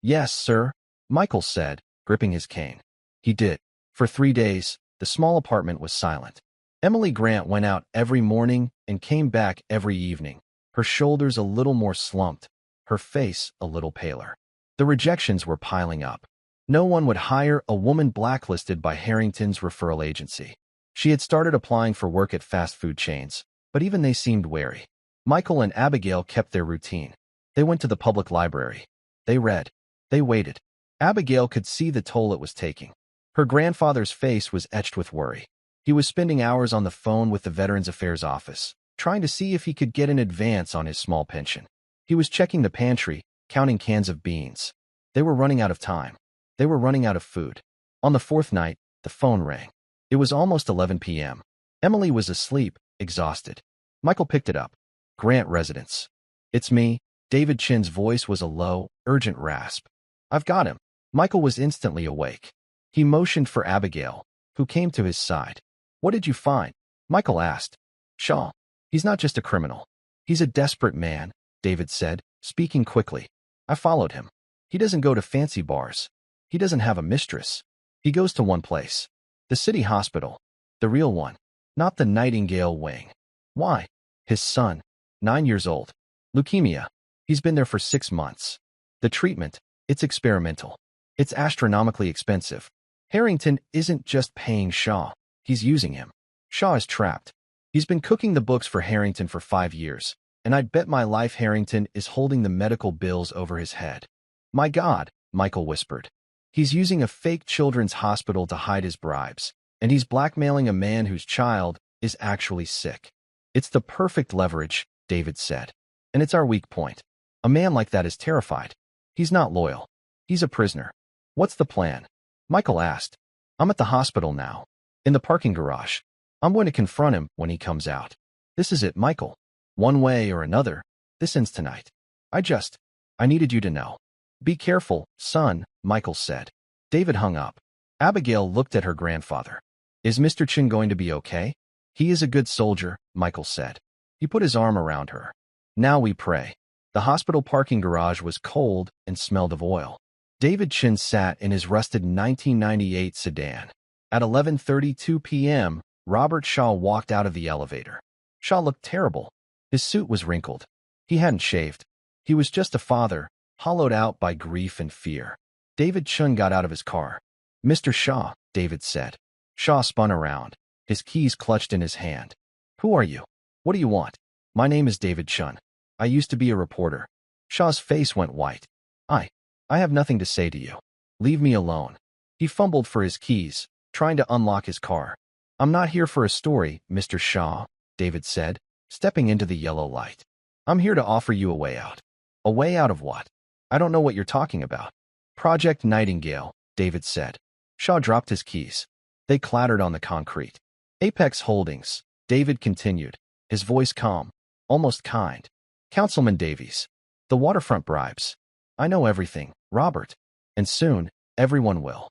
Yes, sir, Michael said, gripping his cane. He did. For 3 days, the small apartment was silent. Emily Grant went out every morning and came back every evening, her shoulders a little more slumped, her face a little paler. The rejections were piling up. No one would hire a woman blacklisted by Harrington's referral agency. She had started applying for work at fast food chains, but even they seemed wary. Michael and Abigail kept their routine. They went to the public library. They read. They waited. Abigail could see the toll it was taking. Her grandfather's face was etched with worry. He was spending hours on the phone with the Veterans Affairs office, trying to see if he could get an advance on his small pension. He was checking the pantry, counting cans of beans. They were running out of time. They were running out of food. On the 4th night, the phone rang. It was almost 11 p.m. Emily was asleep, exhausted. Michael picked it up. Grant residence. It's me. David Chin's voice was a low, urgent rasp. I've got him. Michael was instantly awake. He motioned for Abigail, who came to his side. What did you find? Michael asked. Shaw. He's not just a criminal. He's a desperate man, David said, speaking quickly. I followed him. He doesn't go to fancy bars. He doesn't have a mistress. He goes to one place. The city hospital. The real one. Not the Nightingale wing. Why? His son. 9 years old. Leukemia. He's been there for 6 months. The treatment, it's experimental. It's astronomically expensive. Harrington isn't just paying Shaw. He's using him. Shaw is trapped. He's been cooking the books for Harrington for 5 years, and I'd bet my life Harrington is holding the medical bills over his head. My God, Michael whispered. He's using a fake children's hospital to hide his bribes, and he's blackmailing a man whose child is actually sick. It's the perfect leverage, David said. And it's our weak point. A man like that is terrified. He's not loyal. He's a prisoner. What's the plan? Michael asked. I'm at the hospital now. In the parking garage. I'm going to confront him when he comes out. This is it, Michael. One way or another, this ends tonight. I needed you to know. Be careful, son, Michael said. David hung up. Abigail looked at her grandfather. Is Mr. Chin going to be okay? He is a good soldier, Michael said. He put his arm around her. Now we pray. The hospital parking garage was cold and smelled of oil. David Chin sat in his rusted 1998 sedan. At 11:32 p.m., Robert Shaw walked out of the elevator. Shaw looked terrible. His suit was wrinkled. He hadn't shaved. He was just a father, hollowed out by grief and fear. David Chun got out of his car. "Mr. Shaw," David said. Shaw spun around, his keys clutched in his hand. "Who are you? What do you want?" "My name is David Chun. I used to be a reporter." Shaw's face went white. I have nothing to say to you. Leave me alone." He fumbled for his keys, trying to unlock his car. "I'm not here for a story, Mr. Shaw," David said, stepping into the yellow light. "I'm here to offer you a way out." "A way out of what?" "I don't know what you're talking about." "Project Nightingale," David said. Shaw dropped his keys. They clattered on the concrete. "Apex Holdings," David continued, his voice calm, almost kind. "Councilman Davies. The waterfront bribes. I know everything, Robert. And soon, everyone will."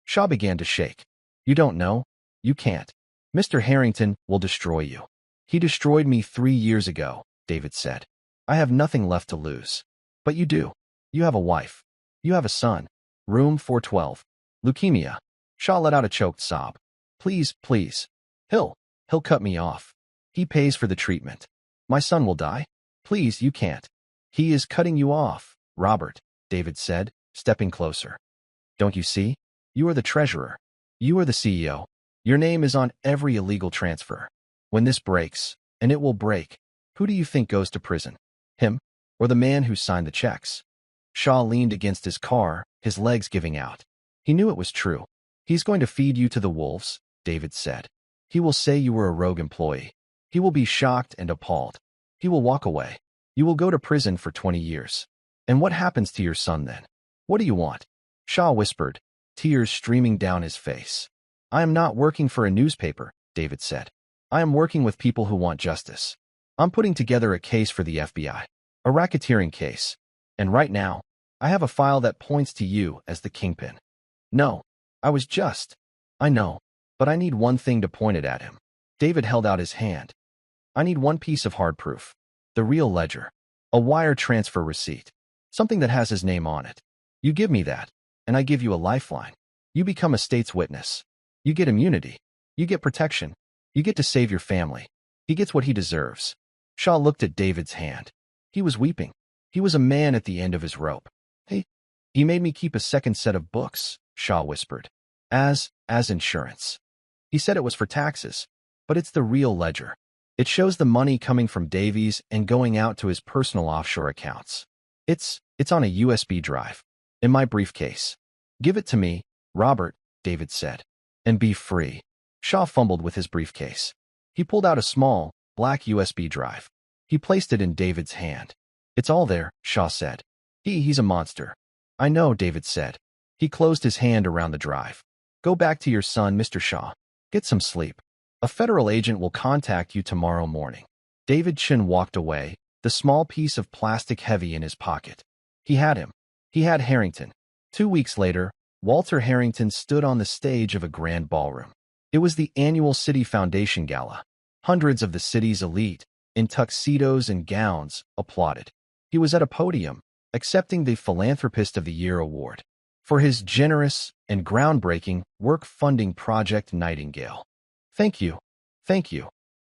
Shaw began to shake. "You don't know. You can't. Mr. Harrington will destroy you." "He destroyed me 3 years ago," David said. "I have nothing left to lose." "But you do. You have a wife. You have a son. Room 412. Leukemia." Shaw let out a choked sob. "Please, please. He'll cut me off. He pays for the treatment. My son will die. Please, you can't." "He is cutting you off, Robert," David said, stepping closer. "Don't you see? You are the treasurer. You are the CEO. Your name is on every illegal transfer. When this breaks, and it will break, who do you think goes to prison? Him? Or the man who signed the checks?" Shaw leaned against his car, his legs giving out. He knew it was true. "He's going to feed you to the wolves," David said. "He will say you were a rogue employee. He will be shocked and appalled. He will walk away. You will go to prison for 20 years. And what happens to your son then? What do you want?" Shaw whispered, tears streaming down his face. "I am not working for a newspaper," David said. "I am working with people who want justice. I'm putting together a case for the FBI, a racketeering case. And right now, I have a file that points to you as the kingpin." "No, I know, but I need one thing to point it at him." David held out his hand. "I need one piece of hard proof. The real ledger. A wire transfer receipt. Something that has his name on it. You give me that, and I give you a lifeline. You become a state's witness. You get immunity. You get protection. You get to save your family. He gets what he deserves." Shaw looked at David's hand. He was weeping. He was a man at the end of his rope. He made me keep a second set of books," Shaw whispered. As insurance. He said it was for taxes, but it's the real ledger. It shows the money coming from Davies and going out to his personal offshore accounts. It's on a USB drive. In my briefcase. "Give it to me, Robert," David said. "And be free." Shaw fumbled with his briefcase. He pulled out a small, black USB drive. He placed it in David's hand. "It's all there," Shaw said. He's a monster." "I know," David said. He closed his hand around the drive. "Go back to your son, Mr. Shaw. Get some sleep. A federal agent will contact you tomorrow morning." David Chin walked away, the small piece of plastic heavy in his pocket. He had him. He had Harrington. 2 weeks later, Walter Harrington stood on the stage of a grand ballroom. It was the annual City Foundation Gala. Hundreds of the city's elite, in tuxedos and gowns, applauded. He was at a podium, accepting the Philanthropist of the Year award for his generous and groundbreaking work-funding Project Nightingale. Thank you.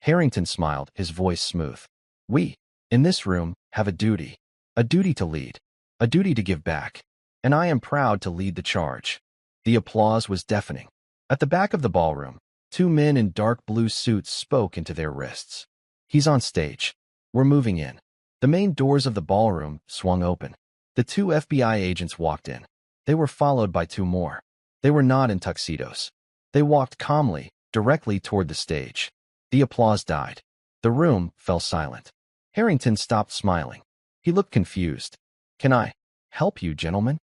Harrington smiled, his voice smooth. "We, in this room, have a duty to lead, a duty to give back, and I am proud to lead the charge." The applause was deafening. At the back of the ballroom, 2 men in dark blue suits spoke into their wrists. "He's on stage. We're moving in." The main doors of the ballroom swung open. The 2 FBI agents walked in. They were followed by 2 more. They were not in tuxedos. They walked calmly, directly toward the stage. The applause died. The room fell silent. Harrington stopped smiling. He looked confused. "Can I help you, gentlemen?"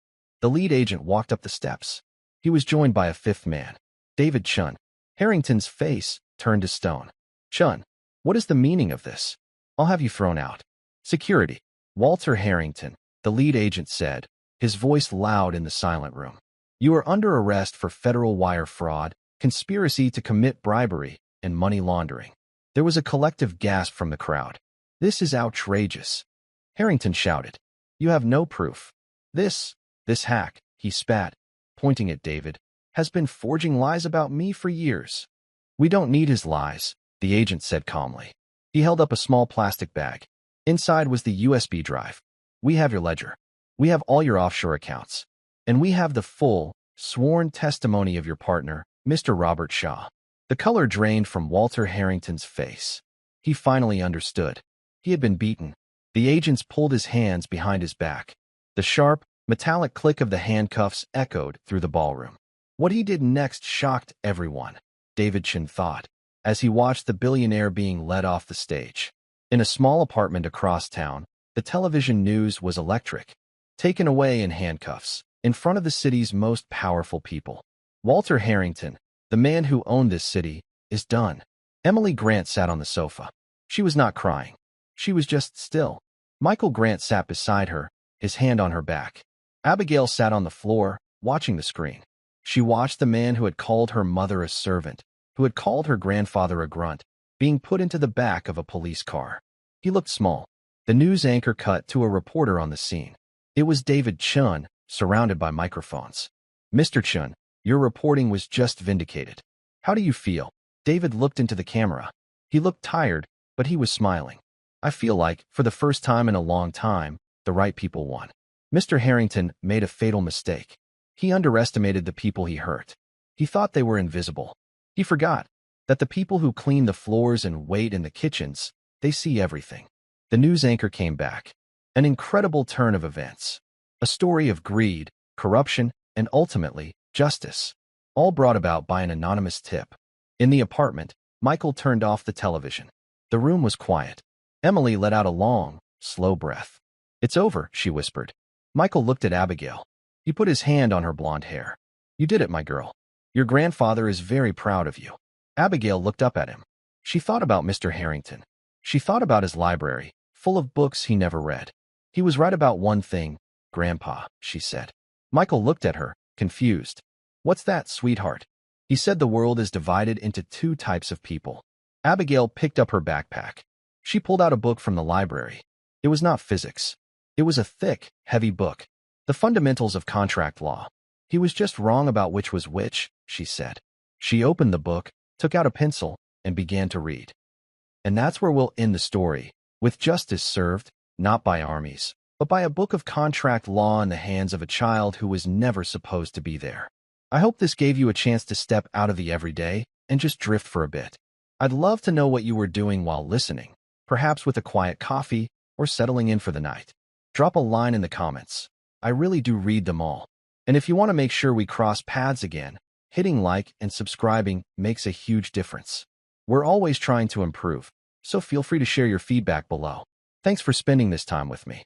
The lead agent walked up the steps. He was joined by a 5th man, David Chun. Harrington's face turned to stone. "Chun, what is the meaning of this? I'll have you thrown out." "Security." Walter Harrington, the lead agent said, his voice loud in the silent room. "You are under arrest for federal wire fraud, conspiracy to commit bribery, and money laundering." There was a collective gasp from the crowd. "This is outrageous." Harrington shouted. "You have no proof. This hack," he spat, pointing at David, "has been forging lies about me for years." "We don't need his lies," the agent said calmly. He held up a small plastic bag. Inside was the USB drive. We have your ledger. We have all your offshore accounts. And we have the full, sworn testimony of your partner, Mr. Robert Shaw. The color drained from Walter Harrington's face. He finally understood. He had been beaten. The agents pulled his hands behind his back. The sharp, metallic click of the handcuffs echoed through the ballroom. What he did next shocked everyone, David Chin thought, as he watched the billionaire being led off the stage. In a small apartment across town, the television news was electric. Taken away in handcuffs, in front of the city's most powerful people. Walter Harrington, the man who owned this city, is done. Emily Grant sat on the sofa. She was not crying. She was just still. Michael Grant sat beside her, his hand on her back. Abigail sat on the floor, watching the screen. She watched the man who had called her mother a servant, who had called her grandfather a grunt, being put into the back of a police car. He looked small. The news anchor cut to a reporter on the scene. It was David Chun, surrounded by microphones. Mr. Chun, your reporting was just vindicated. How do you feel? David looked into the camera. He looked tired, but he was smiling. I feel like, for the first time in a long time, the right people won. Mr. Harrington made a fatal mistake. He underestimated the people he hurt. He thought they were invisible. He forgot that the people who clean the floors and wait in the kitchens, they see everything. The news anchor came back. An incredible turn of events. A story of greed, corruption, and ultimately, justice. All brought about by an anonymous tip. In the apartment, Michael turned off the television. The room was quiet. Emily let out a long, slow breath. It's over, she whispered. Michael looked at Abigail. He put his hand on her blonde hair. You did it, my girl. Your grandfather is very proud of you. Abigail looked up at him. She thought about Mr. Harrington. She thought about his library, full of books he never read. He was right about one thing, Grandpa, she said. Michael looked at her, confused. What's that, sweetheart? He said the world is divided into two types of people. Abigail picked up her backpack. She pulled out a book from the library. It was not physics. It was a thick, heavy book. The fundamentals of contract law. He was just wrong about which was which, she said. She opened the book, took out a pencil, and began to read. And that's where we'll end the story, with justice served, not by armies, but by a book of contract law in the hands of a child who was never supposed to be there. I hope this gave you a chance to step out of the everyday and just drift for a bit. I'd love to know what you were doing while listening, perhaps with a quiet coffee or settling in for the night. Drop a line in the comments. I really do read them all. And if you want to make sure we cross paths again, hitting like and subscribing makes a huge difference. We're always trying to improve, so feel free to share your feedback below. Thanks for spending this time with me.